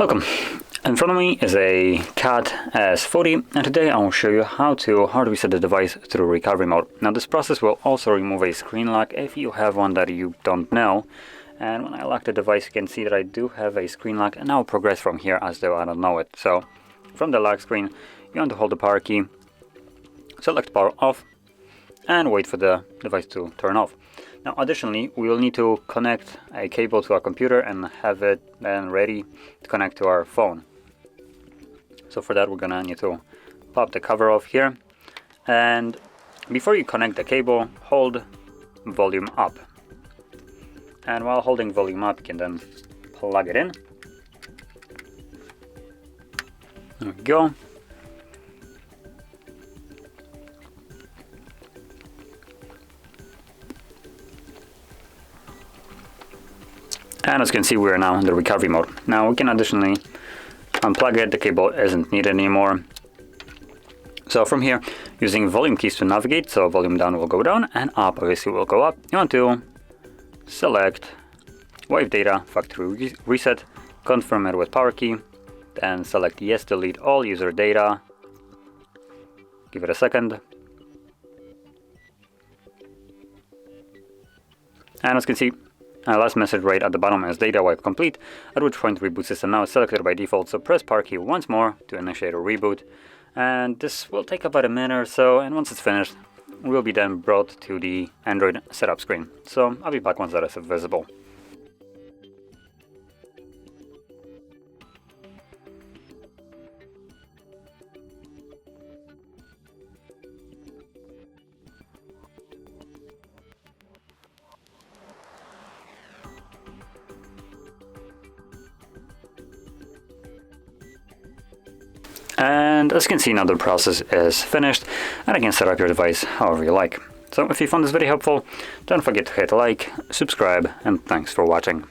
Welcome. In front of me is a CAT S40, and today I will show you how to hard reset the device through recovery mode. Now this process will also remove a screen lock if you have one that you don't know. And when I lock the device, you can see that I do have a screen lock, and I'll progress from here as though I don't know it. So from the lock screen, you want to hold the power key, select power off, and wait for the device to turn off. Now additionally, we will need to connect a cable to our computer and have it then ready to connect to our phone. So for that, we're gonna need to pop the cover off here, and before you connect the cable, hold volume up. And while holding volume up, you can then plug it in. There we go. And as you can see, we are now in the recovery mode. Now we can additionally unplug it. The cable isn't needed anymore. So from here, using volume keys to navigate, so volume down will go down and up obviously will go up. You want to select Wave Data Factory Reset, confirm it with power key, then select Yes, delete all user data. Give it a second. And as you can see, our last message right at the bottom is data wipe complete, at which point reboot system now is selected by default, so press power key once more to initiate a reboot. And this will take about a minute or so, and once it's finished, we'll be then brought to the Android setup screen. So I'll be back once that is visible. And as you can see, now the process is finished, and you can set up your device however you like. So if you found this video helpful, don't forget to hit like, subscribe, and thanks for watching.